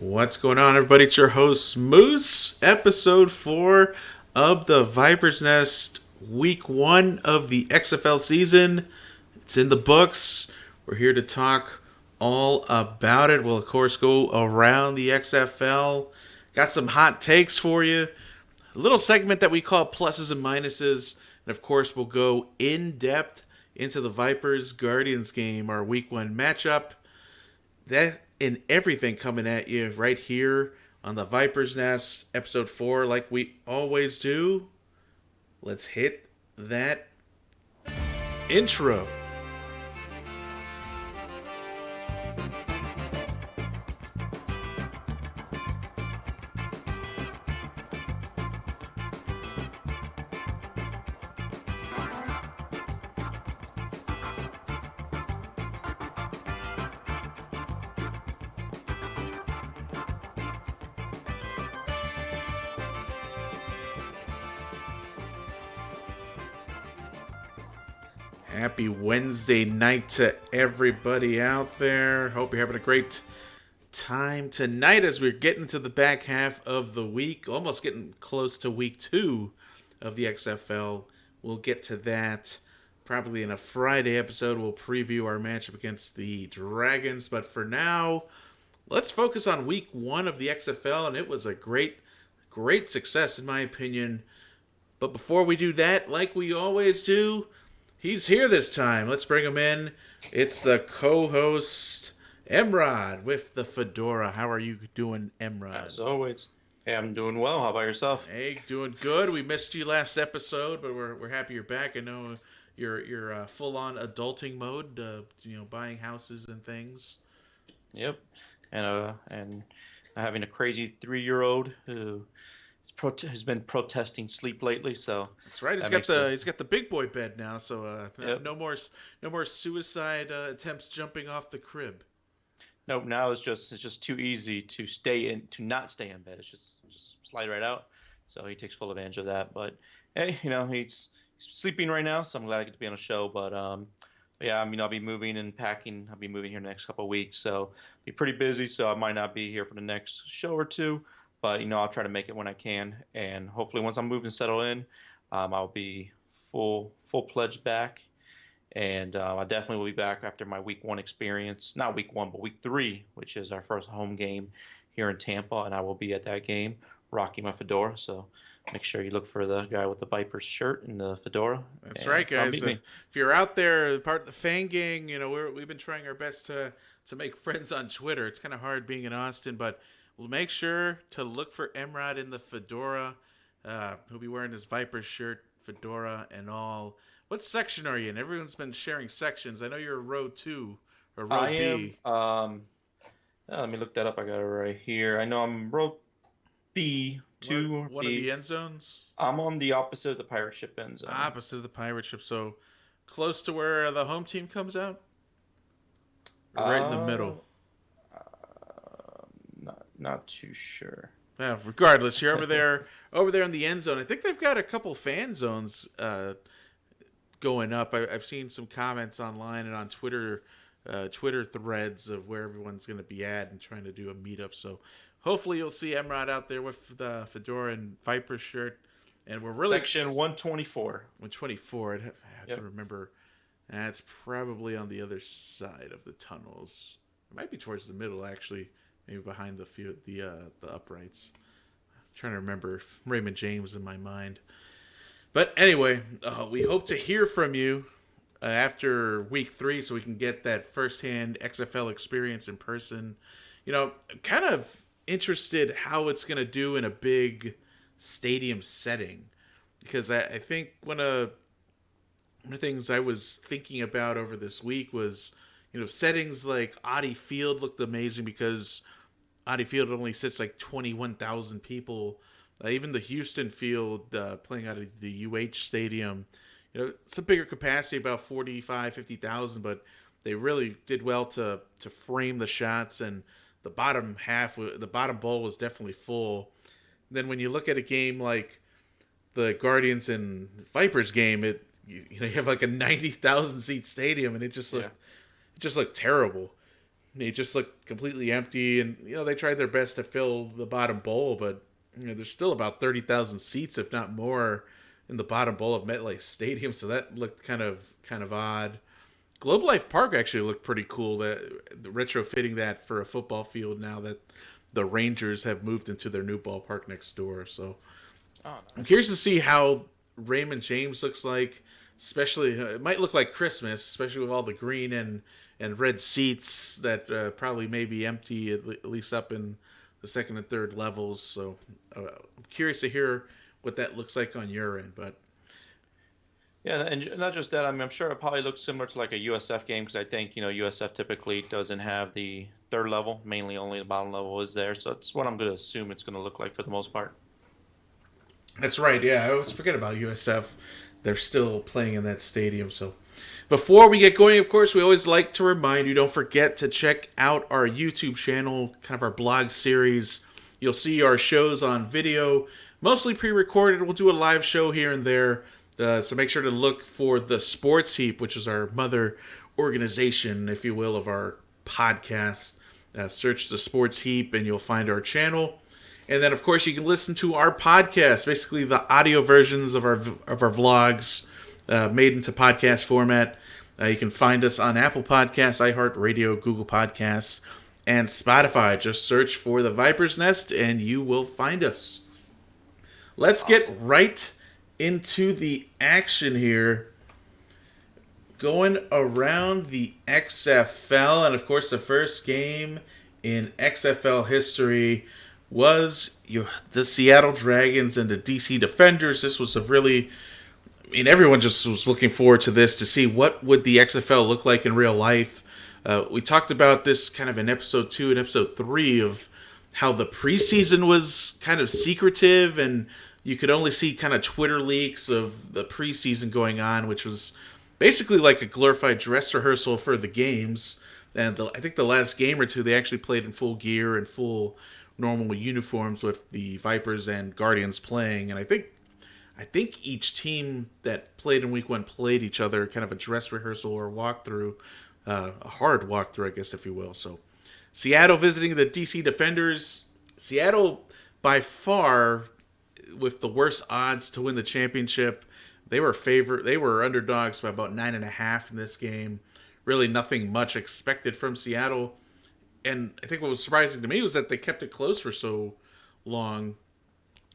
What's going on, everybody? It's your host, Moose, episode 4 of the Viper's Nest, week 1 of the XFL season. It's in the books. We're here to talk all about it. We'll, of course, go around the XFL. Got some hot takes for you. A little segment that we call pluses and minuses. And, of course, we'll go in depth into the Vipers Guardians game, our week 1 matchup. That and everything coming at you right here on the Viper's Nest, episode 4, like we always do. Let's hit that intro. Happy Wednesday night to everybody out there. Hope you're having a great time tonight as we're getting to the back half of the week, almost getting close to week 2 of the XFL. We'll get to that probably in a Friday episode. We'll preview our matchup against the Dragons, but for now, let's focus on week 1 of the XFL, and it was a great success in my opinion. But before we do that, like we always do, he's here this time. Let's bring him in. It's the co-host, MRod, with the fedora. How are you doing, MRod? As always. Hey, I'm doing well. How about yourself? Hey, doing good. We missed you last episode, but we're happy you're back. I know you're full on adulting mode. Buying houses and things. Yep. And having a crazy 3-year-old who has been protesting sleep lately. So that's right. He's got the big boy bed now. So yep. no more suicide attempts jumping off the crib. Nope. Now it's just too easy to not stay in bed. It's just slide right out. So he takes full advantage of that. But hey, he's sleeping right now, so I'm glad I get to be on a show. But yeah, I'll be moving and packing. I'll be moving here the next couple of weeks, so be pretty busy. So I might not be here for the next show or two, but I'll try to make it when I can. And hopefully, once I'm moved and settle in, I'll be full pledged back. And I definitely will be back after my week 1 experience. Not week 1, but week 3, which is our first home game here in Tampa, and I will be at that game, rocking my fedora. So make sure you look for the guy with the Vipers shirt and the fedora. That's right, guys. If you're out there, part of the fan gang, we've been trying our best to make friends on Twitter. It's kind of hard being in Austin, but we'll make sure to look for MRod in the fedora. He'll be wearing his Vipers shirt, fedora, and all. What section are you in? Everyone's been sharing sections. I know you're row 2 or row B. Let me look that up. I got it right here. I know I'm row B. One of the end zones? I'm on the opposite of the pirate ship end zone. Opposite of the pirate ship, so close to where the home team comes out? Or right in the middle? Not too sure. Yeah, regardless, you're over there in the end zone. I think they've got a couple fan zones going up. I've seen some comments online and on Twitter threads of where everyone's going to be at and trying to do a meetup. So hopefully you'll see MRod out there with the fedora and Viper shirt. And we're really section 124. 124. I have to remember. That's probably on the other side of the tunnels. It might be towards the middle, actually. Maybe behind the uprights. I'm trying to remember Raymond James in my mind. But anyway, we hope to hear from you after week 3 so we can get that firsthand XFL experience in person. I'm kind of interested how it's going to do in a big stadium setting. Because I think one of the things I was thinking about over this week was, settings like Audi Field looked amazing because Audi Field only sits like 21,000 people. Even the Houston field, playing out of the UH Stadium, it's a bigger capacity, about 45, 50,000, but they really did well to frame the shots, and the bottom bowl was definitely full. Then when you look at a game like the Guardians and Vipers game, you have like a 90,000 seat stadium, and it just looked terrible. It just looked completely empty, and they tried their best to fill the bottom bowl, but there's still about 30,000 seats, if not more, in the bottom bowl of MetLife Stadium. So that looked kind of odd. Globe Life Park actually looked pretty cool. That retrofitting that for a football field now that the Rangers have moved into their new ballpark next door. So I'm curious to see how Raymond James looks like. Especially, it might look like Christmas, especially with all the green and red seats that probably may be empty at least up in the second and third levels. So I'm curious to hear what that looks like on your end. But Yeah, and not just that. I mean, I'm sure it probably looks similar to like a USF game because I think USF typically doesn't have the third level. Mainly, only the bottom level is there. So that's what I'm going to assume it's going to look like for the most part. that's right. Yeah, I always forget about USF. They're still playing in that stadium. So before we get going, of course, we always like to remind you, don't forget to check out our YouTube channel, kind of our blog series. You'll see our shows on video, mostly pre-recorded. We'll do a live show here and there. So make sure to look for the Sports Heap, which is our mother organization, if you will, of our podcast. Search the Sports Heap and you'll find our channel. And then, of course, you can listen to our podcast, basically the audio versions of our vlogs made into podcast format. You can find us on Apple Podcasts, iHeartRadio, Google Podcasts, and Spotify. Just search for the Viper's Nest and you will find us. Let's get right into the action here. Going around the XFL, and of course the first game in XFL history was the Seattle Dragons and the DC Defenders. This was everyone just was looking forward to this to see what would the XFL look like in real life. We talked about this kind of in episode 2 and episode 3 of how the preseason was kind of secretive and you could only see kind of Twitter leaks of the preseason going on, which was basically like a glorified dress rehearsal for the games. And I think the last game or two, they actually played in full gear and full normal uniforms with the Vipers and Guardians playing. And I think each team that played in week 1 played each other, kind of a dress rehearsal or walkthrough, a hard walkthrough, I guess, if you will. So Seattle visiting the DC Defenders. Seattle, by far, with the worst odds to win the championship. They were underdogs by about 9.5 in this game. Really nothing much expected from Seattle. And I think what was surprising to me was that they kept it close for so long.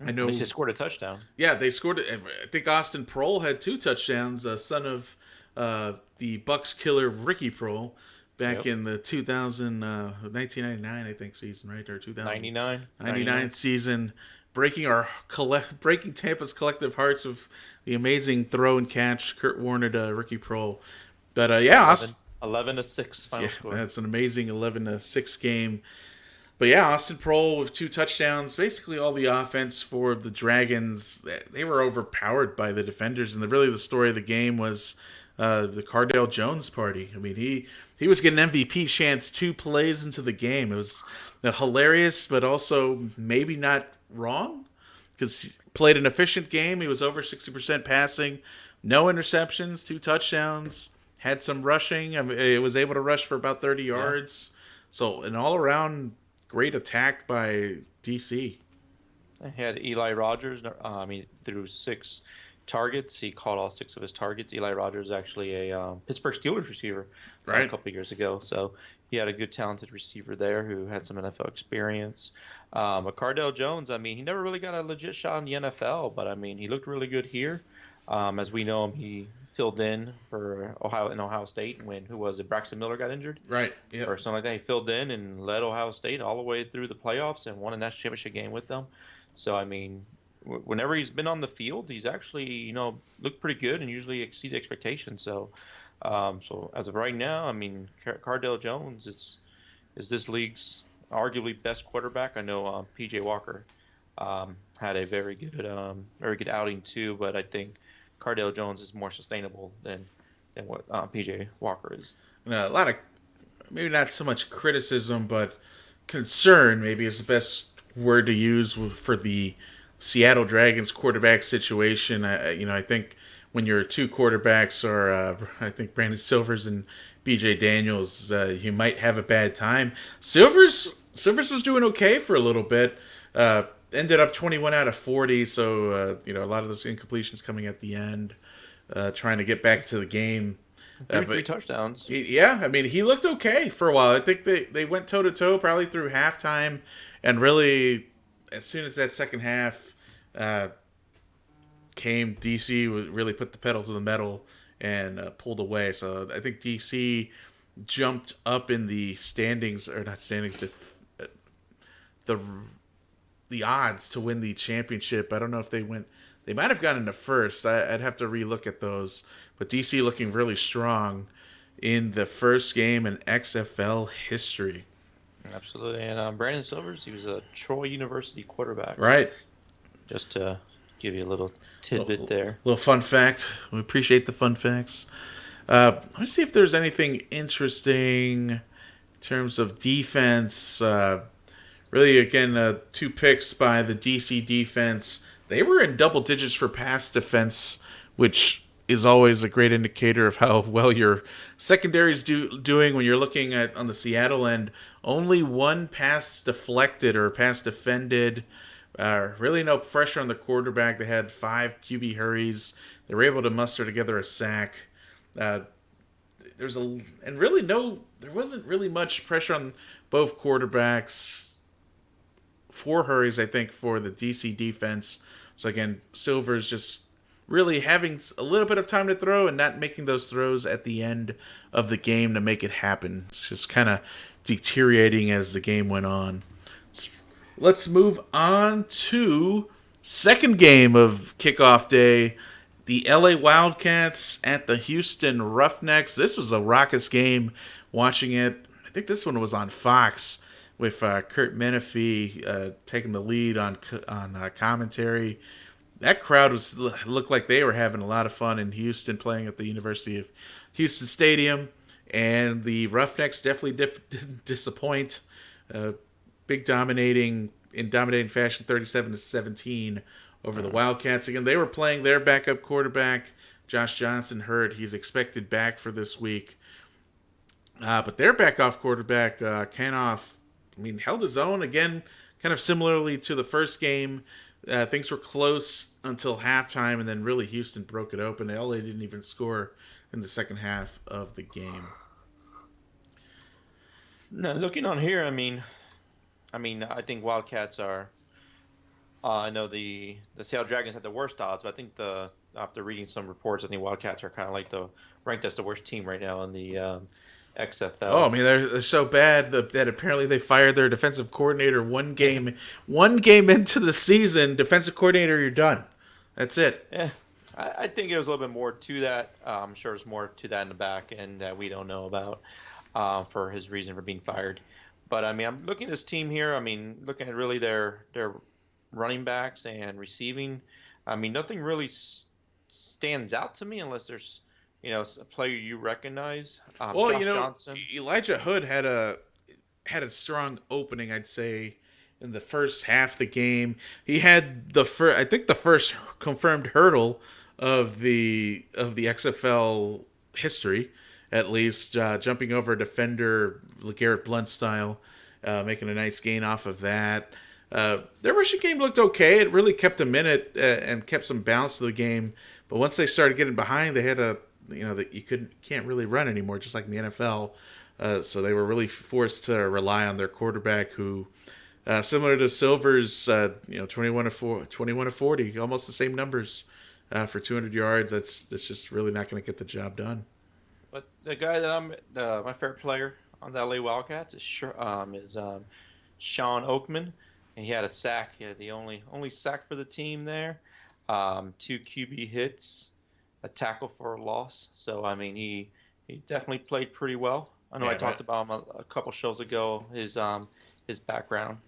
I know they scored a touchdown. Yeah, they scored. I think Austin Prohl had 2 touchdowns, son of the Bucks killer Ricky Prohl, back in the 1999, I think, season, right? Or 2099 season, breaking Tampa's collective hearts with the amazing throw and catch Kurt Warner to Ricky Prohl. But 11-6 final score. That's an amazing 11-6 game. But yeah, Austin Prohl with 2 touchdowns. Basically, all the offense for the Dragons. They were overpowered by the defenders, and the story of the game was the Cardale Jones party. I mean, he was getting MVP chance 2 plays into the game. It was hilarious, but also maybe not wrong, because he played an efficient game. He was over 60% passing, no interceptions, 2 touchdowns. Had some rushing. I mean, it was able to rush for about 30 yards. So an all-around great attack by DC. I had Eli Rogers. Through 6 targets, he caught all 6 of his targets. Eli Rogers is actually a Pittsburgh Steelers receiver a couple of years ago. So he had a good, talented receiver there who had some NFL experience. Cardale Jones, he never really got a legit shot in the NFL, but he looked really good here. As we know him, he filled in for Ohio State when Braxton Miller got injured, right? Yeah, or something like that. He filled in and led Ohio State all the way through the playoffs and won a national championship game with them. So whenever he's been on the field, he's actually looked pretty good and usually exceeded expectations. So as of right now, Cardale Jones is this league's arguably best quarterback. I know PJ Walker had a very good outing too, but I think Cardale Jones is more sustainable than what PJ Walker is. A lot of, maybe not so much criticism, but concern maybe is the best word to use for the Seattle Dragons quarterback situation. I think when your two quarterbacks are, I think Brandon Silvers and B.J. Daniels, you might have a bad time. Silvers was doing okay for a little bit. Ended up 21 out of 40, so a lot of those incompletions coming at the end, trying to get back to the game. Threw But three touchdowns. yeah, I mean, he looked okay for a while. I think they went toe to toe probably through halftime, and really, as soon as that second half uh, came, DC really put the pedal to the metal and pulled away. So I think DC jumped up in the standings, or not standings, the the odds to win the championship. I don't know if they went. They might have gotten to first. I'd have to relook at those. But DC looking really strong in the first game in XFL history. Absolutely. And Brandon Silvers, he was a Troy University quarterback. Right. Just to give you a little tidbit there. Little fun fact. We appreciate the fun facts. Let's see if there's anything interesting in terms of defense. Really, again, 2 picks by the DC defense. They were in double digits for pass defense, which is always a great indicator of how well your secondary's doing when you're looking at on the Seattle end. Only 1 pass deflected or pass defended. Really no pressure on the quarterback. They had 5 QB hurries. They were able to muster together a sack. There wasn't really much pressure on both quarterbacks. 4 hurries, I think, for the DC defense. So again, Silver's just really having a little bit of time to throw and not making those throws at the end of the game to make it happen. It's just kind of deteriorating as the game went on. Let's move on to second game of kickoff day. The LA Wildcats at the Houston Roughnecks. This was a raucous game watching it. I think this one was on Fox with Kurt Menefee taking the lead on commentary. That crowd looked like they were having a lot of fun in Houston, playing at the University of Houston Stadium, and the Roughnecks definitely didn't disappoint. Big dominating fashion, 37-17 over the Wildcats. Again, they were playing their backup quarterback, Josh Johnson, hurt. He's expected back for this week. But their backup quarterback, Kanoff, held his own again, kind of similarly to the first game. Things were close until halftime, and then really Houston broke it open. LA didn't even score in the second half of the game. No, looking on here, I think Wildcats are. I know the Seattle Dragons had the worst odds, but I think after reading some reports, I think Wildcats are kind of like ranked as the worst team right now in the XFL. Oh, they're so bad that apparently they fired their defensive coordinator one game into the season. Defensive coordinator, you're done. That's it. Yeah, I think it was a little bit more to that. I'm sure there's more to that in the back end that we don't know about for his reason for being fired. But I'm looking at this team here. Looking at really their running backs and receiving. Nothing really stands out to me unless there's a player you recognize. Josh Johnson. Elijah Hood had a strong opening, I'd say, in the first half of the game. He had the first confirmed hurdle of the XFL history, at least, jumping over a defender, LeGarrette Blount style, making a nice gain off of that. Their rushing game looked okay. It really kept them in it and kept some balance to the game. But once they started getting behind, they had that you can't really run anymore, just like in the NFL. So they were really forced to rely on their quarterback, who, similar to Silver's, 21 of 40, almost the same numbers for 200 yards. That's just really not going to get the job done. But the guy that my favorite player on the LA Wildcats is Sean Oakman, and he had a sack. He had the only sack for the team there. 2 QB hits, a tackle for a loss. So he definitely played pretty well. I know I talked about him a couple shows ago, his background.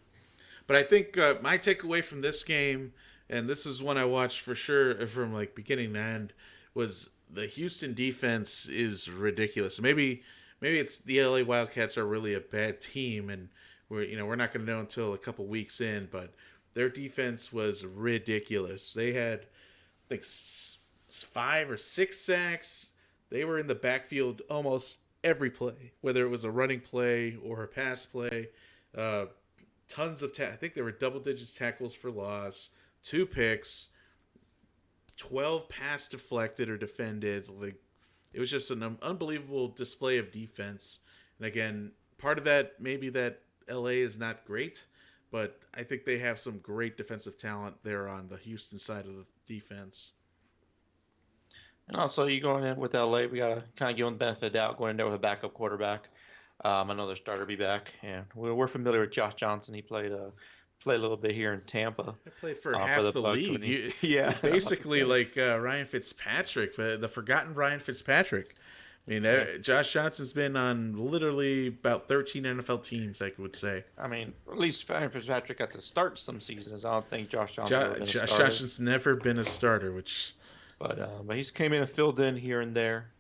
But I think my takeaway from this game, and this is one I watched for sure from like beginning to end, was the Houston defense is ridiculous. Maybe it's the LA Wildcats are really a bad team, and we're not going to know until a couple weeks in. But their defense was ridiculous. They had 5 or 6 sacks. They were in the backfield almost every play, whether it was a running play or a pass play. Uh, Tons of I think there were double digits tackles for loss, 2 picks, 12 pass deflected or defended. Like, it was just an unbelievable display of defense. And again, part of that maybe that LA is not great, but I think they have some great defensive talent there on the Houston side of the defense. And also, you going in with LA, we gotta kind of give them the benefit of the doubt going in there with a backup quarterback. I know their starter be back, and we're familiar with Josh Johnson. He played a little bit here in Tampa. I played for half the league. Yeah, Basically like Ryan Fitzpatrick, the forgotten Ryan Fitzpatrick. I mean, Josh Johnson's been on literally about 13 NFL teams, I would say. I mean, at least Ryan Fitzpatrick got to start some seasons. I don't think Josh Johnson. Josh Johnson's never been a starter, but he's came in and filled in here and there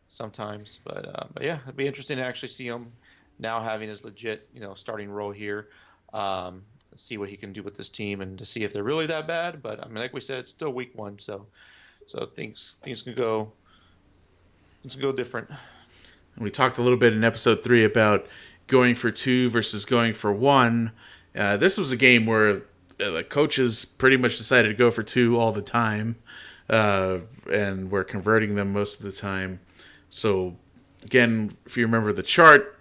sometimes. But yeah, it'd be interesting to actually see him now having his legit, starting role here. See what he can do with this team and to see if they're really that bad. But I mean, like we said, it's still week 1, so things can go different. And we talked a little bit in episode 3 about going for 2 versus going for 1. This was a game where the coaches pretty much decided to go for 2 all the time, and were converting them most of the time. So again, if you remember the chart,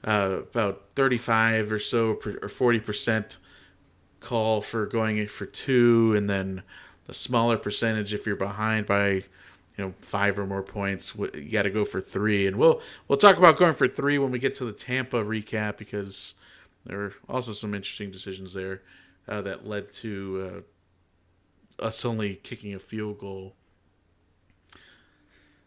about 35 or so or 40% call for going for 2, and then the smaller percentage if you're behind by 5 or more points, you got to go for 3. And we'll talk about going for 3 when we get to the Tampa recap, because there were also some interesting decisions there that led to us only kicking a field goal.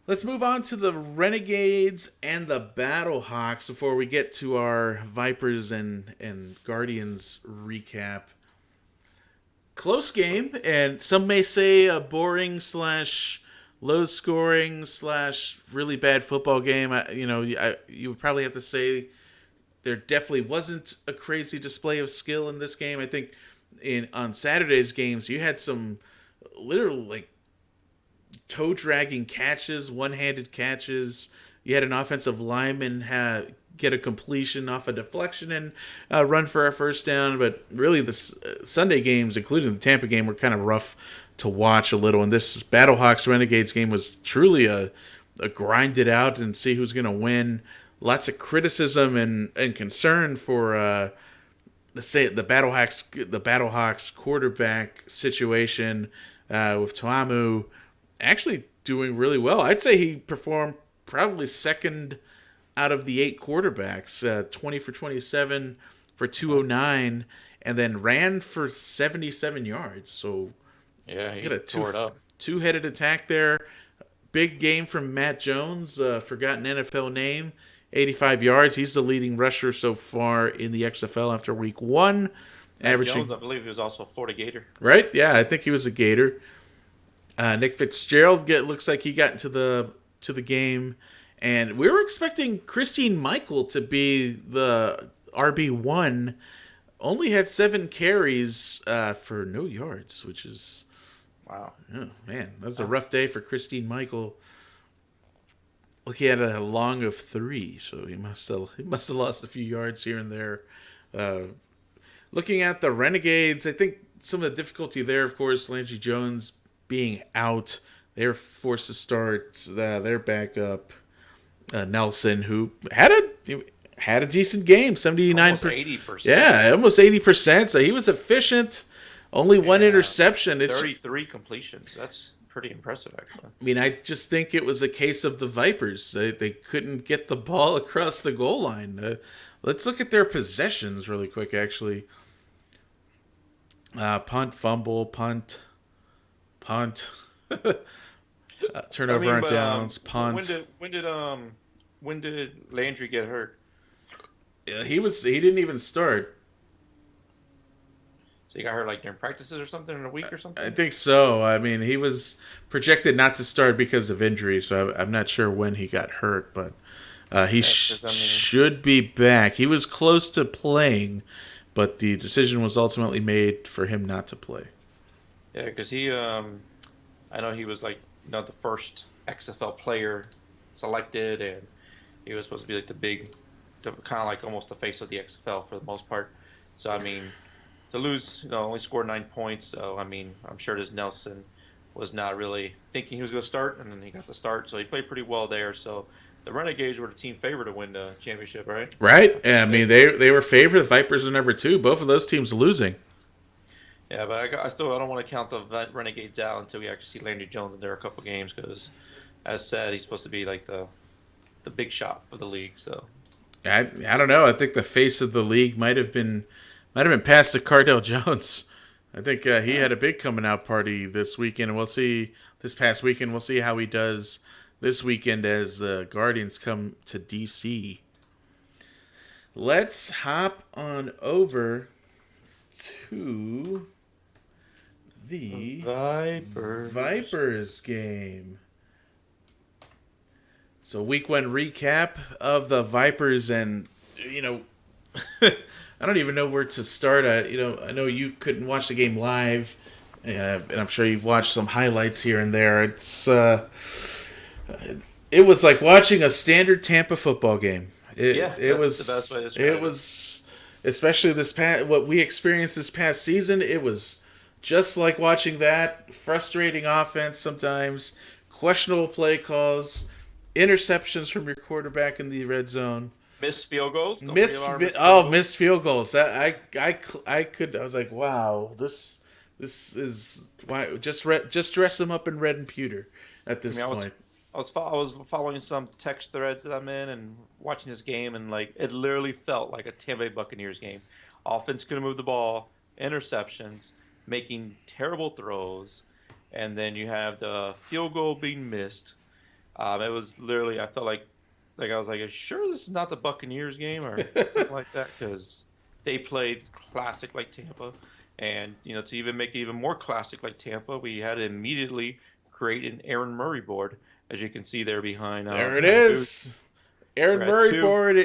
Let's move on to the Renegades and the Battlehawks before we get to our Vipers and Guardians recap. Close game, and some may say a boring / low scoring / really bad football game. You would probably have to say there definitely wasn't a crazy display of skill in this game. I think on Saturday's games you had some literal toe dragging catches, one-handed catches. You had an offensive lineman get a completion off a deflection and run for a first down. But really, the Sunday games, including the Tampa game, were kind of rough to watch a little. And this Battlehawks Renegades game was truly a grind it out and see who's going to win. Lots of criticism and concern for the Battlehawks quarterback situation with Tuamu actually doing really well. I'd say he performed probably second out of the 8 quarterbacks, 20 for 27 for 209, and then ran for 77 yards. So yeah, he tore it up. 2-headed attack there. Big game from Matt Jones, forgotten NFL name, 85 yards. He's the leading rusher so far in the XFL after week 1. Matt Jones, I believe he was also a Florida Gator. Right? Yeah, I think he was a Gator. Nick Fitzgerald looks like he got into the game, and we were expecting Christine Michael to be the RB1. Only had 7 carries for no yards, which is wow. Oh man, that was a rough day for Christine Michael. Look, he had a long of 3, so he must have lost a few yards here and there. Looking at the Renegades, I think some of the difficulty there, of course, Landry Jones being out, they were forced to start their backup, Nelson, who had a decent game, 79%. Almost 80%. Yeah, almost 80%. So he was efficient. Only 1 interception. 33 completions. That's pretty impressive, actually. I mean, I just think it was a case of the Vipers. They couldn't get the ball across the goal line. Let's look at their possessions really quick, actually. Punt, fumble, punt. Turnover on downs, punt. When did Landry get hurt? Yeah, he didn't even start. So he got hurt during practices or something in a week or something? I think so. I mean, he was projected not to start because of injury, so I'm not sure when he got hurt, but he should be back. He was close to playing, but the decision was ultimately made for him not to play. Yeah, because he, I know he was the first XFL player selected, and he was supposed to be like kind of like almost the face of the XFL for the most part. So I mean, to lose, only scored 9 points. So I mean, I'm sure this Nelson was not really thinking he was going to start, and then he got the start. So he played pretty well there. So the Renegades were the team favorite to win the championship, right? Right. I mean, they were favored. The Vipers were number 2. Both of those teams losing. Yeah, but I don't want to count the Renegades out until we actually see Landry Jones in there a couple games because, as said, he's supposed to be like the big shot for the league. So I don't know. I think the face of the league might have been passed to Cardell Jones. I think he had a big coming out party this weekend, and we'll see this past weekend. We'll see how he does this weekend as the Guardians come to DC. Let's hop on over to the Vipers game. So week 1 recap of the Vipers, and I don't even know where to start. I know you couldn't watch the game live, and I'm sure you've watched some highlights here and there. It was like watching a standard Tampa football game. It was the best way to describe it. Was especially what we experienced this past season. It was just like watching that. Frustrating offense sometimes, questionable play calls, interceptions from your quarterback in the red zone. Missed field goals. Missed field goals. I was like, wow, this is why just dress him up in red and pewter at this point. I was following some text threads that I'm in and watching this game, and like it literally felt like a Tampa Bay Buccaneers game. Offense couldn't move the ball, interceptions, making terrible throws, and then you have the field goal being missed. It was literally, I felt like I was like, sure this is not the Buccaneers game or something like that, because they played classic like Tampa, and to even make it even more classic like Tampa, we had to immediately create an Aaron Murray board, as you can see there behind. There it is, Aaron Murray board.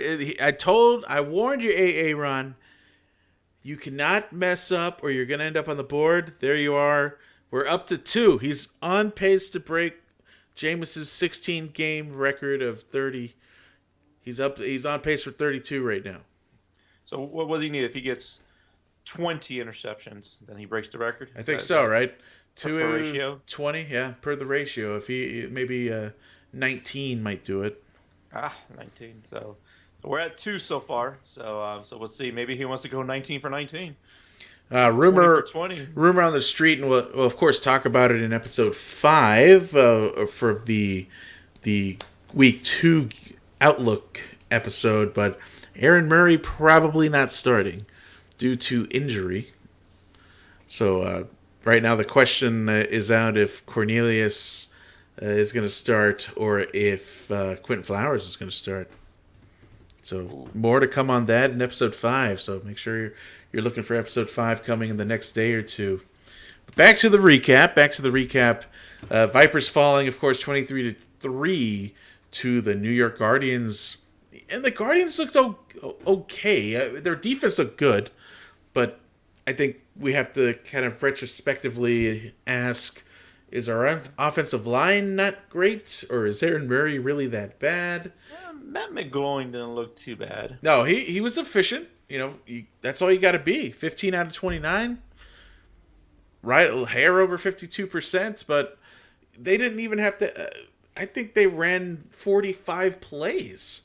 I warned you, Ron. You cannot mess up, or you're gonna end up on the board. There you are. We're up to 2. He's on pace to break Jameis's 16-game record of 30. He's on pace for 32 right now. So what does he need? If he gets 20 interceptions, then he breaks the record? I think so, right? Per ratio? 20, yeah, per the ratio. If he maybe 19 might do it. 19. So we're at 2 so far. So we'll see. Maybe he wants to go 19 for 19. Rumor on the street, and we'll of course talk about it in episode 5 for the week 2 outlook episode. But Aaron Murray probably not starting due to injury. So right now the question is out if Cornelius is going to start or if Quentin Flowers is going to start. So more to come on that in episode 5. So make sure you're looking for episode 5 coming in the next day or two. But back to the recap. Vipers falling, of course, 23-3 to the New York Guardians. And the Guardians looked okay. Their defense looked good. But I think we have to kind of retrospectively ask, is our offensive line not great? Or is Aaron Murray really that bad? Matt McGloin didn't look too bad. No, he was efficient. That's all you got to be. 15 out of 29. Right, a hair over 52%, but they didn't even have to. I think they ran 45 plays.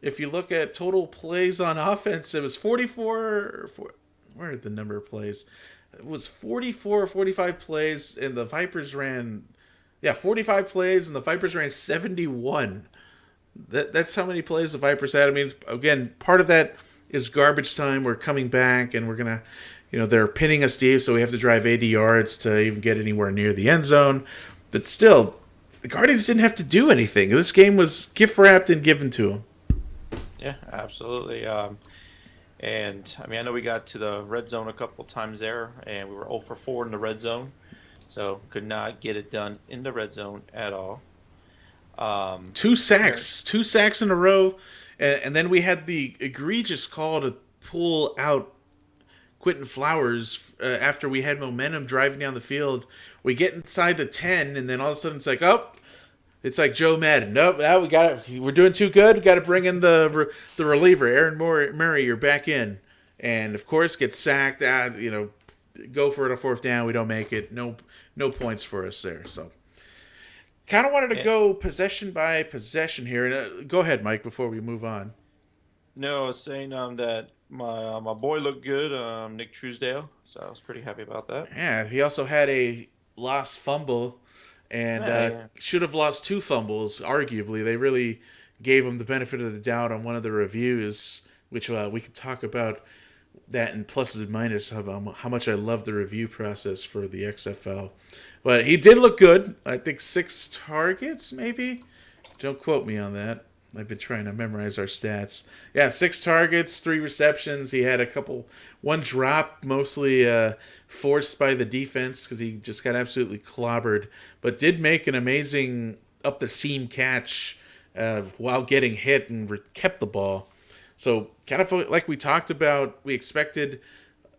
If you look at total plays on offense, it was 44. Where are the number of plays? It was 44 or 45 plays, and the Vipers ran. 45 plays, and the Vipers ran 71. That's how many plays the Vipers had. I mean, again, part of that is garbage time. We're coming back, and we're going to, they're pinning us deep, so we have to drive 80 yards to even get anywhere near the end zone. But still, the Guardians didn't have to do anything. This game was gift-wrapped and given to them. Yeah, absolutely. And, I mean, I know we got to the red zone a couple times there, and we were 0 for 4 in the red zone. So, could not get it done in the red zone at all. 2 sacks in a row, and then we had the egregious call to pull out Quentin Flowers, after we had momentum driving down the field, we get inside the 10, and then all of a sudden it's like, oh, it's like Joe Madden. Nope, we got it. We're doing too good. Got to bring in the reliever, Aaron Murray. You're back in, and of course gets sacked. Go for it on fourth down. We don't make it. No points for us there. So, kind of wanted to go possession by possession here. And go ahead, Mike, before we move on. No, I was saying that my boy looked good, Nick Truesdale. So I was pretty happy about that. Yeah, he also had a lost fumble. And should have lost 2 fumbles, arguably. They really gave him the benefit of the doubt on one of the reviews, which we could talk about that in pluses and minuses, how much I love the review process for the XFL. But he did look good. I think 6 targets, maybe? Don't quote me on that. I've been trying to memorize our stats. Yeah, 6 targets, 3 receptions. He had one drop, mostly forced by the defense because he just got absolutely clobbered, but did make an amazing up-the-seam catch while getting hit and kept the ball. So kind of like we talked about, we expected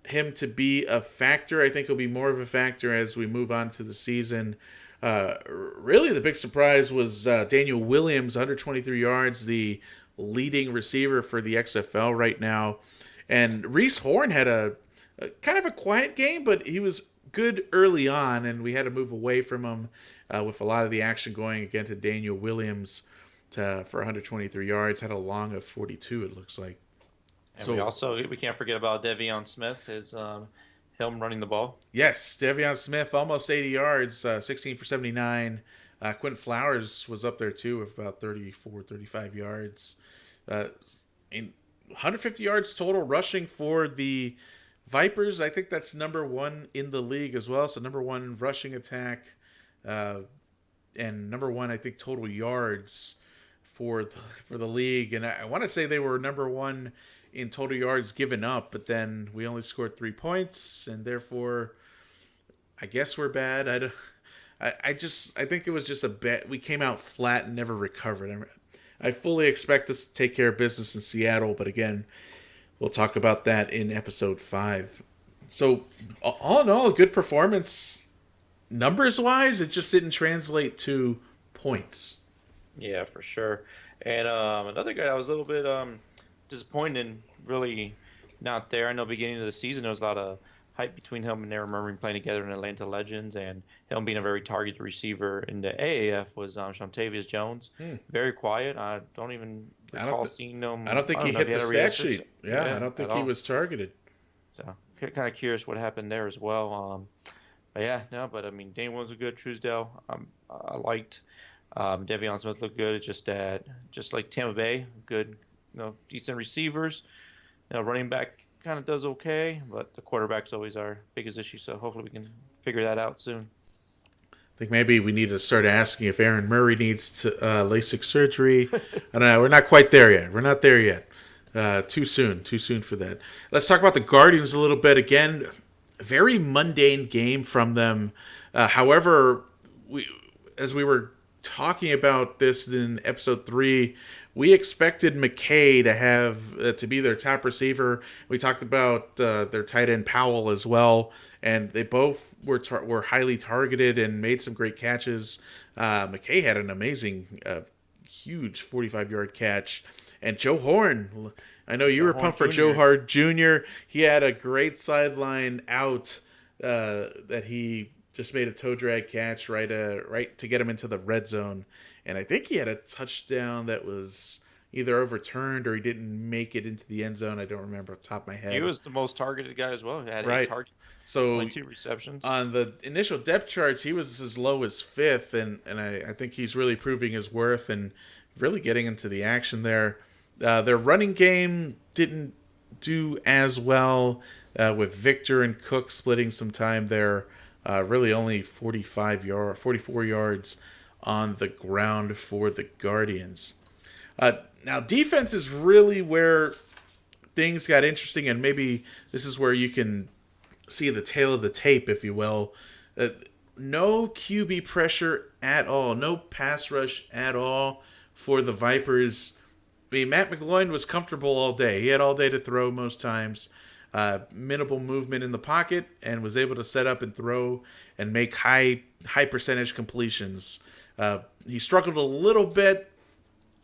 him to be a factor. I think he'll be more of a factor as we move on to the season. Really, the big surprise was Daniel Williams, 123 yards, the leading receiver for the XFL right now. And Reese Horn had a kind of a quiet game, but he was good early on, and we had to move away from him with a lot of the action going again to Daniel Williams for 123 yards. Had a long of 42, it looks like. And we can't forget about Devion Smith, him running the ball. Yes, Devion Smith, almost 80 yards, 16 for 79. Quentin Flowers was up there, too, with about 34, 35 yards. 150 yards total rushing for the Vipers. I think that's number 1 in the league as well. So number 1 rushing attack and number 1, I think, total yards for the league. And I want to say they were number 1 in total yards given up, but then we only scored 3 points, and therefore, I guess we're bad. I think it was just a bet. We came out flat and never recovered. I fully expect us to take care of business in Seattle, but again, we'll talk about that in episode 5. So, all in all, a good performance. Numbers-wise, it just didn't translate to points. Yeah, for sure. And another guy I was a little bit disappointed in, really not there. I know beginning of the season there was a lot of hype between him and Aaron Murray playing together in Atlanta Legends, and him being a very targeted receiver in the AAF was Shantavius Jones. Very quiet. I don't even recall seeing him. I don't think he hit the stat sheet. Yeah, I don't think he was targeted. So kind of curious what happened there as well. But I mean, Dane was a good Truesdale. I liked Devion Smith looked good. Just like Tampa Bay, good, decent receivers. Running back kind of does okay, but the quarterback's always our biggest issue. So hopefully we can figure that out soon. I think maybe we need to start asking if Aaron Murray needs LASIK surgery. I don't know. We're not quite there yet. We're not there yet. Too soon for that. Let's talk about the Guardians a little bit. Again, very mundane game from them. However, as we were talking about this in episode 3, we expected McKay to have to be their top receiver. We talked about their tight end Powell as well, and they both were highly targeted and made some great catches. McKay had an amazing, huge 45-yard catch, and Joe Horn. I know you were pumped for Joe Horn Jr. He had a great sideline out that he just made a toe drag catch right to get him into the red zone. And I think he had a touchdown that was either overturned or he didn't make it into the end zone. I don't remember off the top of my head. He was the most targeted guy as well. He had 8 targets, only 2 receptions. On the initial depth charts, he was as low as 5th, and I think he's really proving his worth and really getting into the action there. Their running game didn't do as well with Victor and Cook splitting some time there. Really only 44 yards on the ground for the Guardians. Now, defense is really where things got interesting, and maybe this is where you can see the tail of the tape, if you will. No QB pressure at all. No pass rush at all for the Vipers. I mean, Matt McGloin was comfortable all day. He had all day to throw most times. minimal movement in the pocket, and was able to set up and throw and make high percentage completions. He struggled a little bit,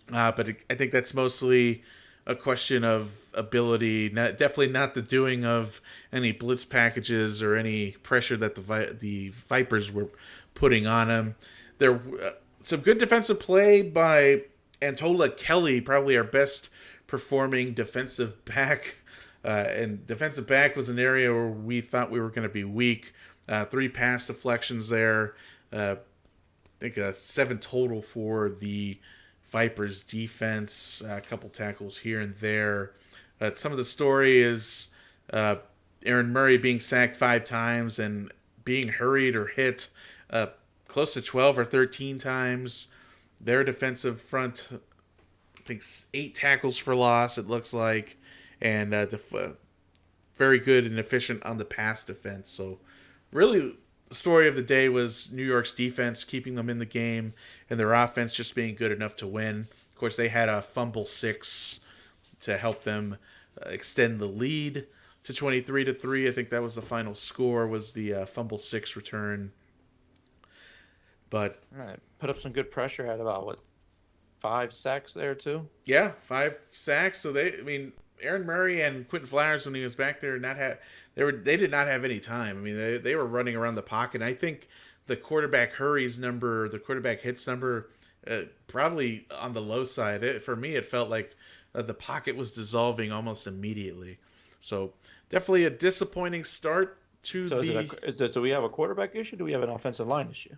but I think that's mostly a question of ability. Definitely not the doing of any blitz packages or any pressure that the Vipers were putting on him. There some good defensive play by Antola Kelly, probably our best performing defensive back. And defensive back was an area where we thought we were going to be weak. 3 pass deflections there. I think 7 total for the Vipers defense. A couple tackles here and there. Some of the story is Aaron Murray being sacked 5 times and being hurried or hit close to 12 or 13 times. Their defensive front, I think 8 tackles for loss, it looks like. And very good and efficient on the pass defense. So really the story of the day was New York's defense keeping them in the game and their offense just being good enough to win. Of course, they had a fumble 6 to help them extend the lead to 23-3. I think that was the final score, was the fumble 6 return. But put up some good pressure. Had about 5 sacks there too. Yeah, 5 sacks. So Aaron Murray and Quentin Flowers, when he was back there, they did not have any time. I mean, they were running around the pocket. I think the quarterback hurries number, the quarterback hits number, probably on the low side. For me, it felt like the pocket was dissolving almost immediately. So definitely a disappointing start to so we have a quarterback issue? Do we have an offensive line issue?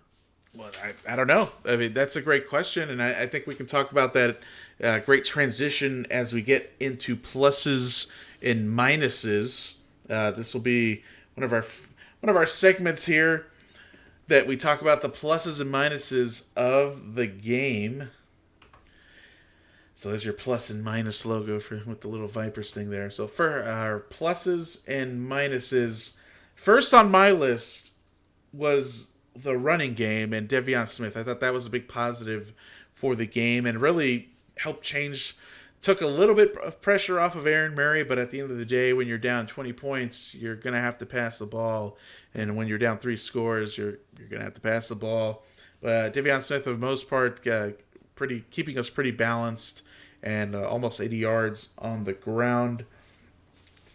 Well, I don't know. I mean, that's a great question, and I think we can talk about that great transition as we get into pluses and minuses. This will be one of our segments here that we talk about the pluses and minuses of the game. So there's your plus and minus logo with the little Vipers thing there. So for our pluses and minuses, first on my list was the running game and De'Veon Smith. I thought that was a big positive for the game and really helped took a little bit of pressure off of Aaron Murray, but at the end of the day, when you're down 20 points, you're going to have to pass the ball. And when you're down 3 scores, you're going to have to pass the ball. But De'Veon Smith, for the most part, keeping us pretty balanced and almost 80 yards on the ground.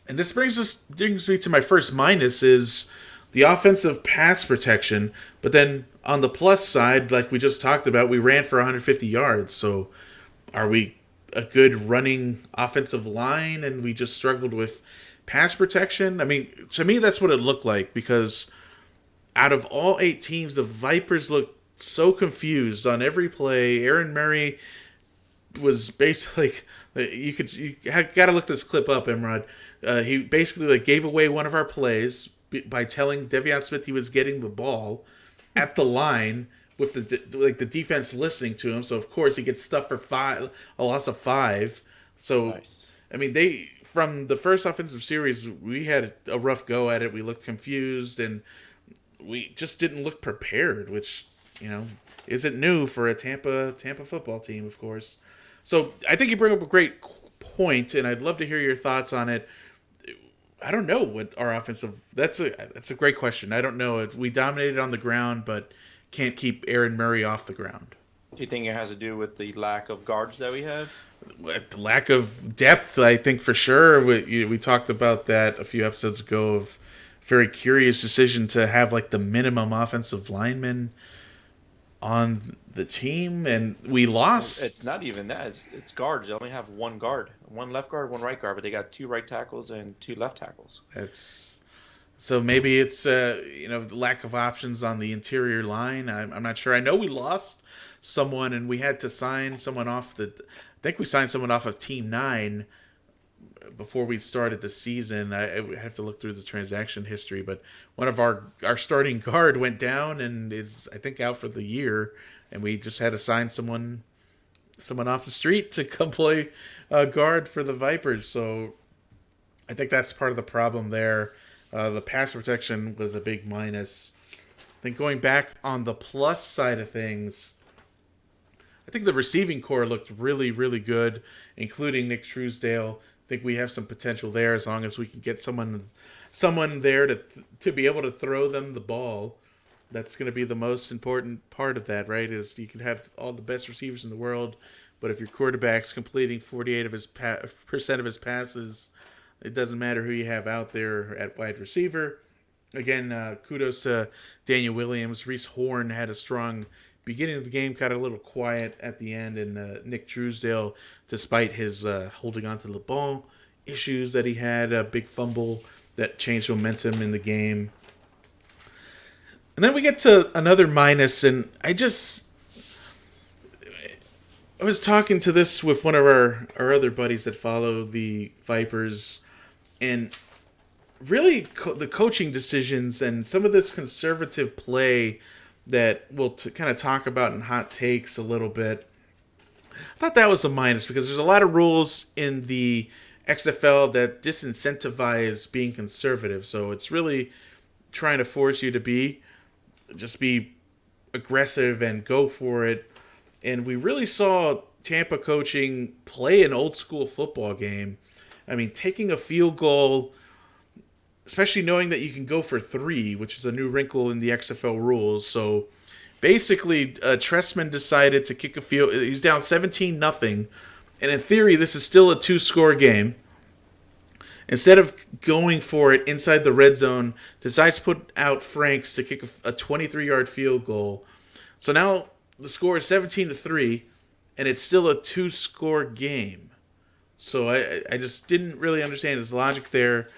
And this brings me to my first minus is the offensive pass protection. But then on the plus side, like we just talked about, we ran for 150 yards. So are we a good running offensive line and we just struggled with pass protection? I mean, to me, that's what it looked like, because out of all 8 teams, the Vipers looked so confused on every play. Aaron Murray was basically, you got to look this clip up, MRod. He basically gave away one of our plays by telling De'Veon Smith he was getting the ball at the line with the defense listening to him. So of course he gets stuffed for a loss of 5. So nice. I mean, from the first offensive series, we had a rough go at it. We looked confused and we just didn't look prepared, which isn't new for a Tampa football team, of course. So I think you bring up a great point, and I'd love to hear your thoughts on it. I don't know what our offensive. That's a great question. I don't know. We dominated on the ground, but can't keep Aaron Murray off the ground. Do you think it has to do with the lack of guards that we have? The lack of depth, I think, for sure. We talked about that a few episodes ago, of very curious decision to have the minimum offensive lineman on the team, and we lost. It's not even that. It's guards. They only have 1 guard, 1 left guard, 1 right guard, but they got 2 right tackles and 2 left tackles. So maybe it's lack of options on the interior line. I'm not sure. I know we lost someone, and we had to sign someone off I think we signed someone off of Team 9 before we started the season. I have to look through the transaction history, but one of our starting guard went down and is, I think, out for the year, and we just had to sign someone off the street to come play guard for the Vipers. So I think that's part of the problem there. The pass protection was a big minus. I think going back on the plus side of things, I think the receiving core looked really, really good, including Nick Truesdale. think we have some potential there as long as we can get someone there to be able to throw them the ball. That's going to be the most important part of that, right? Is you can have all the best receivers in the world, but if your quarterback's completing 48 of his percent of his passes, it doesn't matter who you have out there at wide receiver. Again, kudos to Daniel Williams. Reese Horn had a strong beginning of the game, got a little quiet at the end, and Nick Truesdale, despite his holding on to the ball issues that he had, a big fumble that changed momentum in the game. And then we get to another minus, and I was talking to this with one of our other buddies that follow the Vipers, and really the coaching decisions and some of this conservative play that we'll kind of talk about in hot takes a little bit. I thought that was a minus because there's a lot of rules in the XFL that disincentivize being conservative. So it's really trying to force you to be aggressive and go for it. And we really saw Tampa coaching play an old school football game. I mean, taking a field goal, especially knowing that you can go for 3, which is a new wrinkle in the XFL rules. So basically, Trestman decided to kick a field. He's down 17-0, and in theory, this is still a 2-score game. Instead of going for it inside the red zone, decides to put out Franks to kick a 23-yard field goal. So now the score is 17-3, and it's still a 2-score game. So I just didn't really understand his logic there.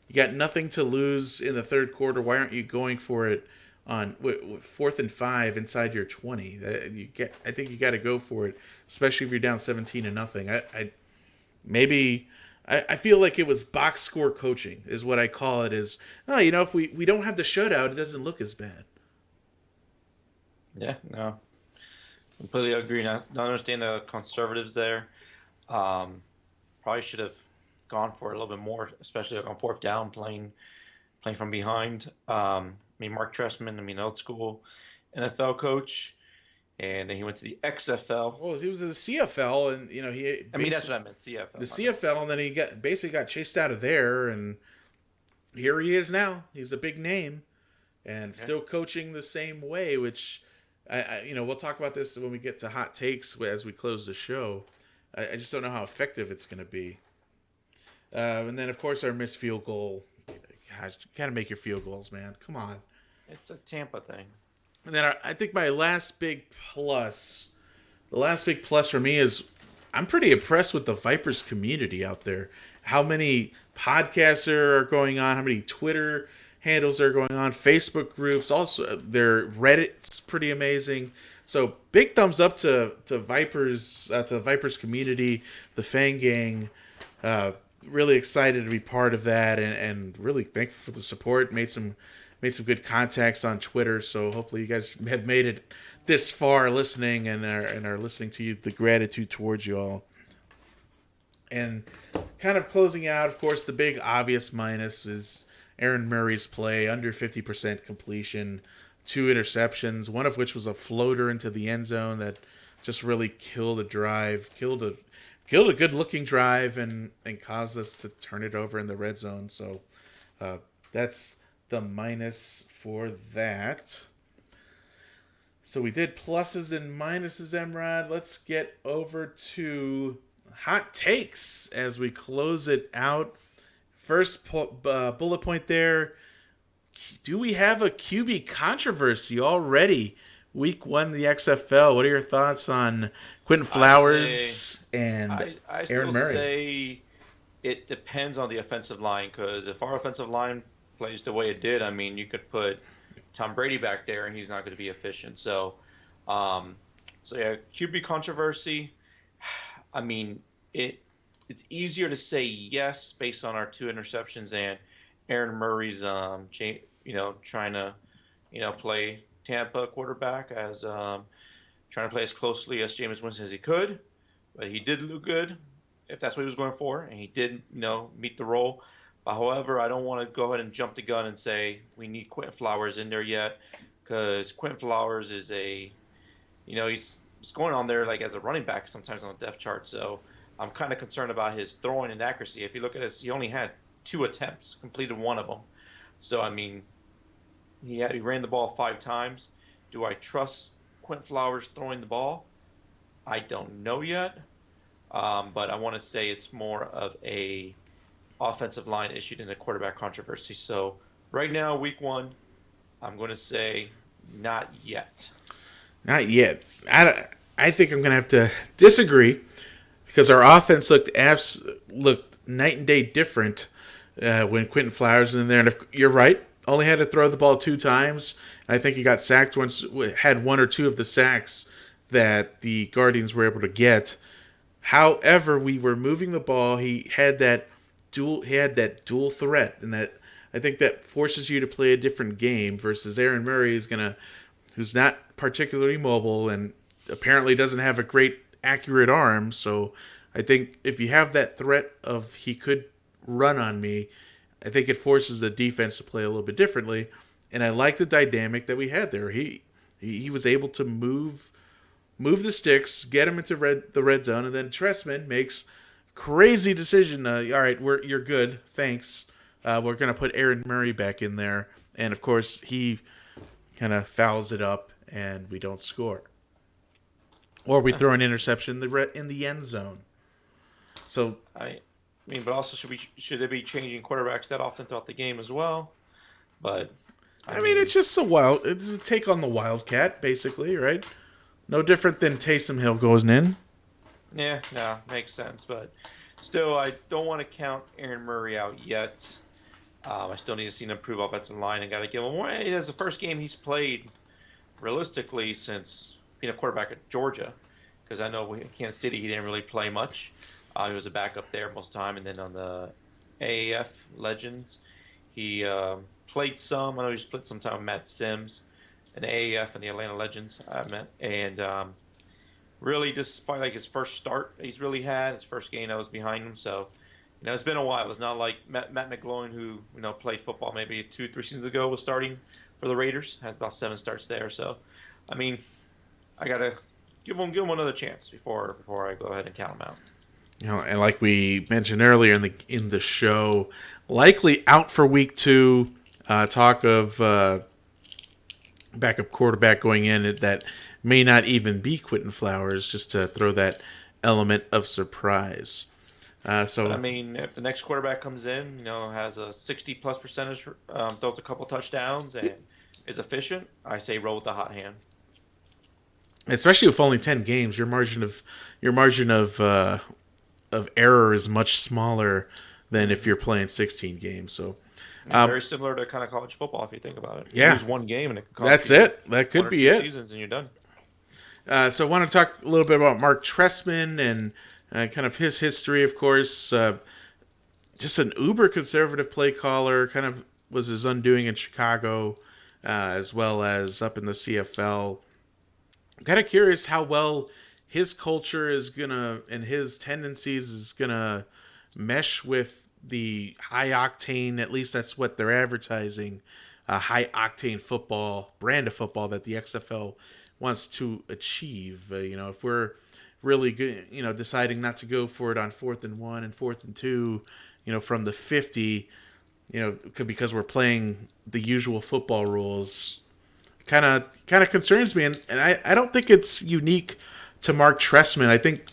You got nothing to lose in the third quarter. Why aren't you going for it on 4th and 5 inside your 20? I think you got to go for it, especially if you're down 17-0. I feel like it was box score coaching is what I call it. Is if we don't have the shutout, it doesn't look as bad. Yeah, no, completely agree. Not understand the conservatives there. Probably should have gone for it a little bit more, especially on 4th down, playing from behind. Mark Trestman, old school NFL coach, and then he went to the XFL. Well, he was in the CFL, and he. That's what I meant, CFL. The CFL, and then he basically got chased out of there, and here he is now. He's a big name, and still coaching the same way. Which, we'll talk about this when we get to hot takes as we close the show. I just don't know how effective it's going to be. And then, of course, our missed field goal. Gosh, you got to make your field goals, man. Come on. It's a Tampa thing. And then I think the last big plus for me is I'm pretty impressed with the Vipers community out there. How many podcasts are going on, how many Twitter handles are going on, Facebook groups, also their Reddit's pretty amazing. So big thumbs up to Vipers, to the Vipers community, the Fang Gang. Really excited to be part of that, and really thankful for the support. Made some good contacts on Twitter, so hopefully you guys have made it this far listening and are listening to you. The gratitude towards you all. And kind of closing out, of course, the big obvious minus is Aaron Murray's play, under 50% completion, 2 interceptions, one of which was a floater into the end zone that just really killed a drive, killed a good-looking drive, and caused us to turn it over in the red zone. So that's the minus for that. So we did pluses and minuses, MRod. Let's get over to hot takes as we close it out. First bullet point there. Do we have a QB controversy already? Week 1 of the XFL. What are your thoughts on Quentin Flowers and Aaron Murray? I say it depends on the offensive line, because if our offensive line plays the way it did, you could put Tom Brady back there and he's not going to be efficient. So, QB controversy. It's easier to say yes based on our 2 interceptions and Aaron Murray's trying to play Tampa quarterback as trying to play as closely as Jameis Winston as he could, but he did look good if that's what he was going for, and he did meet the role. But however, I don't want to go ahead and jump the gun and say we need Quentin Flowers in there yet, because Quentin Flowers is he's going on there like as a running back sometimes on the depth chart. So I'm kind of concerned about his throwing and accuracy. If you look at his, he only had 2 attempts, completed one of them. So I mean, he ran the ball 5 times. Do I trust Quint Flowers throwing the ball? I don't know yet, but I want to say it's more of a offensive line issue than a quarterback controversy. So right now, week 1, I'm going to say not yet. Not yet. I think I'm going to have to disagree because our offense looked night and day different when Quentin Flowers was in there. And if, you're right, only had to throw the ball 2 times. I think he got sacked once, had 1 or 2 of the sacks that the Guardians were able to get. However, we were moving the ball. He had that dual threat, and that I think that forces you to play a different game versus Aaron Murray who's not particularly mobile and apparently doesn't have a great accurate arm. So I think if you have that threat of he could run on me, I think it forces the defense to play a little bit differently. And I like the dynamic that we had there. He was able to move the sticks, get him into the red zone, and then Tressman makes crazy decision. All right, you're good, thanks. We're gonna put Aaron Murray back in there, and of course he kind of fouls it up, and we don't score, or we throw an interception in the end zone. So I mean, but also should they be changing quarterbacks that often throughout the game as well? But I mean, it's just it's a take on the Wildcat, basically, right? No different than Taysom Hill goes in. Yeah, no, makes sense. But still, I don't want to count Aaron Murray out yet. I still need to see him improve offensive line. I got to give him more. It's the first game he's played realistically since being a quarterback at Georgia, because I know in Kansas City he didn't really play much. He was a backup there most of the time, and then on the AAF Legends, he played some. I know he split some time with Matt Sims in the AAF and the Atlanta Legends. I meant, and really, despite like his first start he's really had, his first game that was behind him. So, it's been a while. It's not like Matt McGloin, who played football maybe 2-3 seasons ago, was starting for the Raiders. Has about 7 starts there. So, I mean, I gotta give him another chance before I go ahead and count him out. And like we mentioned earlier in the show, likely out for week 2. Talk of backup quarterback going in that may not even be Quentin Flowers, just to throw that element of surprise. But, I mean, if the next quarterback comes in, has a 60+ percentage, throws a couple touchdowns, and is efficient, I say roll with the hot hand. Especially with only 10 games, your margin of error is much smaller than if you're playing 16 games. So very similar to kind of college football if you think about it. You yeah, lose one game and it could that's it. That could be it. Seasons and you're done. So I want to talk a little bit about Mark Tressman and kind of his history. Of course, just an uber conservative play caller. Kind of was his undoing in Chicago, as well as up in the CFL. I'm kind of curious how well his culture is gonna and his tendencies is gonna mesh with the high octane, at least that's what they're advertising, high octane football, brand of football that the XFL wants to achieve. If we're really good, deciding not to go for it on 4th and 1 and 4th and 2, from the 50, because we're playing the usual football rules, kind of concerns me. And I don't think it's unique to Mark Tressman. I think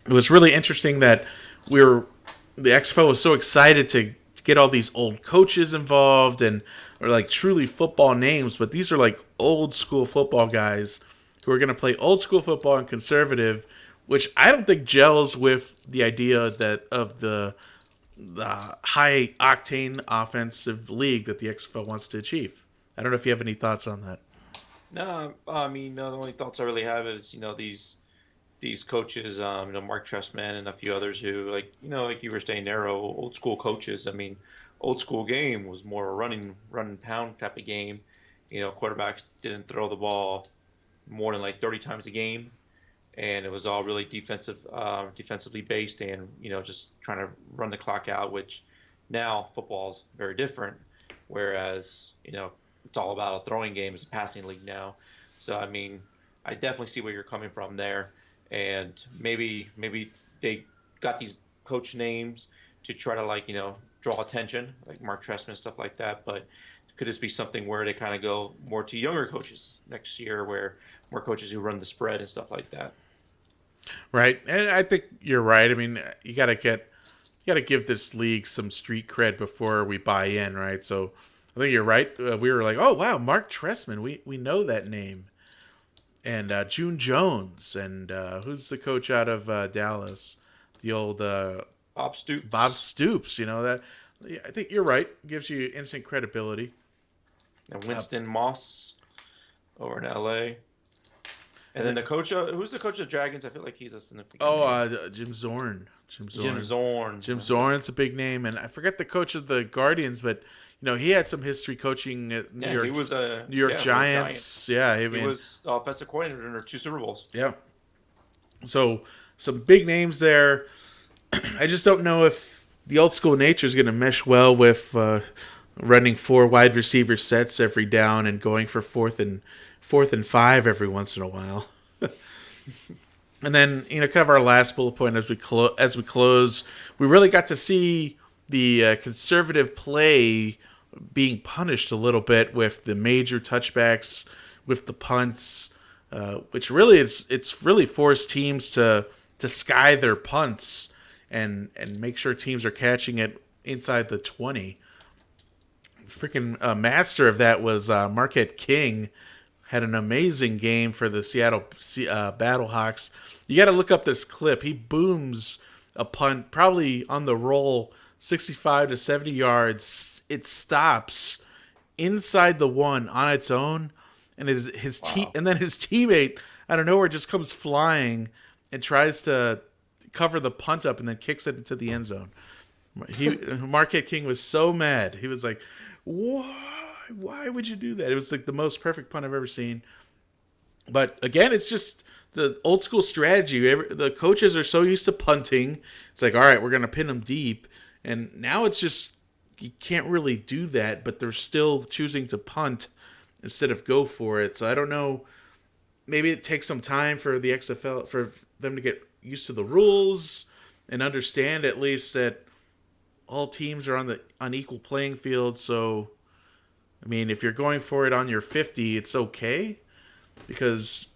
it was really interesting that the XFL was so excited to get all these old coaches involved or like truly football names, but these are like old school football guys who are going to play old school football and conservative, which I don't think gels with the idea that of the high octane offensive league that the XFL wants to achieve. I don't know if you have any thoughts on that. No, I mean, the only thoughts I really have is, these coaches, Mark Tressman and a few others who, like you were saying, they're old school coaches. I mean, old school game was more a run and pound type of game. Quarterbacks didn't throw the ball more than like 30 times a game, and it was all really defensively based, and just trying to run the clock out. Which now football's very different, whereas it's all about a throwing game. It's a passing league now. So I mean, I definitely see where you're coming from there, and maybe they got these coach names to try to draw attention, like Mark Trestman, stuff like that. But could this be something where they kind of go more to younger coaches next year, where more coaches who run the spread and stuff like that? Right, and I think you're right. I mean, you got to give this league some street cred before we buy in, right? So I think you're right. We were like, oh wow, Mark Trestman, we know that name, and June Jones, and who's the coach out of Dallas, the old Bob Bob Stoops Stoops. You know that. Yeah, I think you're right. Gives you instant credibility. and Uh, Winston Moss over in LA. And and then then, the coach, who's the coach of the Dragons? I feel like he's a significant oh, name. Jim Zorn. Jim Zorn. Jim Zorn's a big name, and I forget the coach of the Guardians, but he had some history coaching at Yeah, he was a New York with the Giants. Giants. Yeah, I He mean, was offensive coordinator in their 2 Super Bowls. yeah. So some big names there. I just don't know if the old school nature is going to mesh well with running 4 wide receiver sets every down and going for fourth and 5 every once in a while. And then kind of our last bullet point as we close, we really got to see the conservative play being punished a little bit with the major touchbacks, with the punts, which really it's really forced teams to sky their punts and make sure teams are catching it inside the 20. Freaking master of that was Marquette King. Had an amazing game for the Seattle Battlehawks. You got to look up this clip. He booms a punt, probably on the roll, 65 to 70 yards. It stops inside the 1 on its own, and Wow. and then his teammate out of nowhere just comes flying and tries to cover the punt up and then kicks it into the end zone. Marquette King was so mad. He was like, "Why? Why would you do that?" It was like the most perfect punt I've ever seen. But again, it's just the old school strategy. The coaches are so used to punting. It's like, all right, we're going to pin them deep. And now it's just, you can't really do that, but they're still choosing to punt instead of go for it. So I don't know. Maybe it takes some time for the XFL, for them to get used to the rules and understand at least that all teams are on equal playing field. So, I mean, if you're going for it on your 50, it's okay because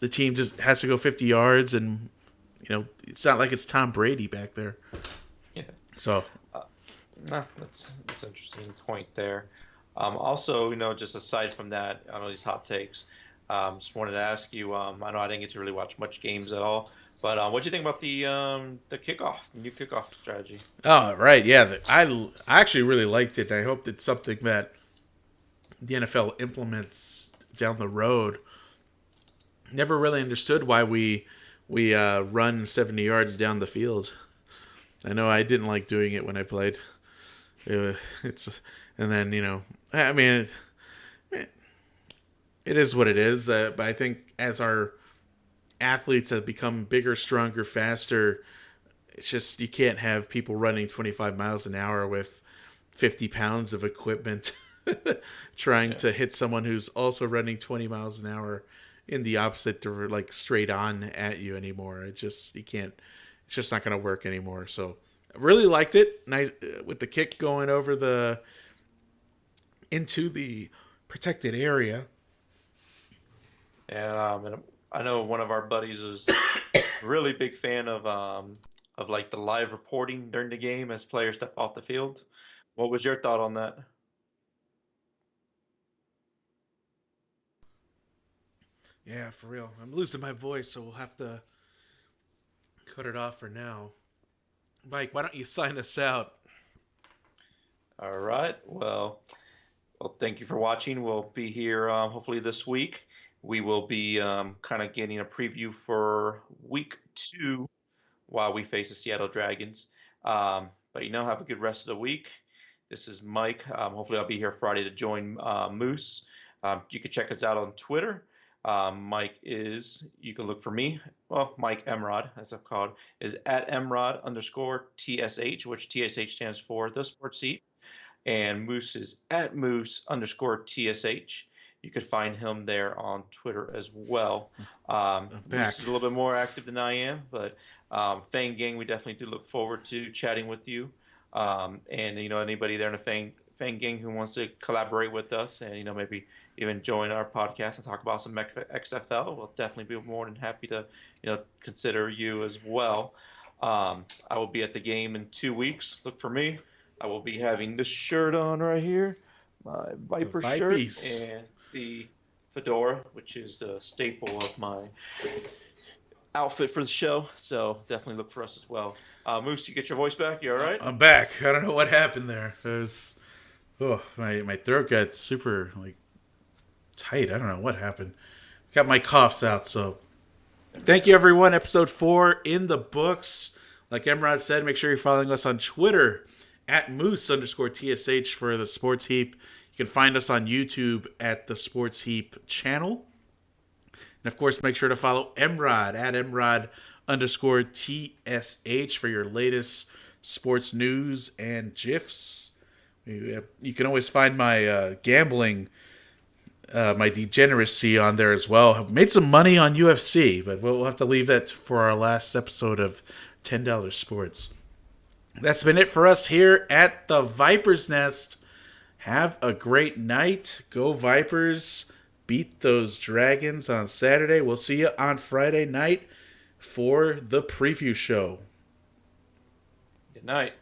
the team just has to go 50 yards, and it's not like it's Tom Brady back there. Yeah. So Uh, no, that's an interesting point there. Also, just aside from that, I know these hot takes. Just wanted to ask you. I know I didn't get to really watch much games at all, but what do you think about the kickoff, the new kickoff strategy? oh right, yeah, I actually really liked it. I hope it's something that the NFL implements down the road. Never really understood why we run 70 yards down the field. I know I didn't like doing it when I played. It's and then I mean it is what it is. But I think as our athletes have become bigger, stronger, faster, it's just you can't have people running 25 miles an hour with 50 pounds of equipment trying Yeah. to hit someone who's also running 20 miles an hour in the opposite, like straight on at you anymore. It just, you can't, it's just not going to work anymore. So I really liked it. Nice with the kick going over into the protected area. And I know one of our buddies was a really big fan of like the live reporting during the game as players step off the field. What was your thought on that? Yeah, for real. I'm losing my voice, so we'll have to cut it off for now. Mike, why don't you sign us out? All right. Well, thank you for watching. We'll be here hopefully this week. We will be kind of getting a preview for week 2 while we face the Seattle Dragons. But have a good rest of the week. This is Mike. Hopefully, I'll be here Friday to join Moose. You can check us out on Twitter. Mike is, you can look for me, well, Mike MRod, as I've called, is at MRod_TSH, which TSH stands for The Sports Seat. And Moose is at Moose_TSH. You could find him there on Twitter as well. Back. Moose is a little bit more active than I am, but Fang Gang, we definitely do look forward to chatting with you. And anybody there in the Fang Gang who wants to collaborate with us, and maybe even join our podcast and talk about some XFL, we'll definitely be more than happy to consider you as well. I will be at the game in 2 weeks. Look for me. I will be having this shirt on right here, my Viper shirt, and the fedora, which is the staple of my outfit for the show. So definitely look for us as well. Moose, you get your voice back? You all right? I'm back. I don't know what happened there. My throat got super tight. I don't know what happened. Got my coughs out. So thank you, everyone. Episode 4 in the books. Like MRod said, make sure you're following us on Twitter at Moose_TSH for the Sports Heap. You can find us on YouTube at the Sports Heap channel. And of course, make sure to follow MRod at MRod_TSH for your latest sports news and GIFs. You can always find my gambling, my degeneracy on there as well. I've made some money on UFC, but we'll have to leave that for our last episode of $10 Sports. That's been it for us here at the Viper's Nest. Have a great night. Go Vipers. Beat those Dragons on Saturday. We'll see you on Friday night for the preview show. Good night.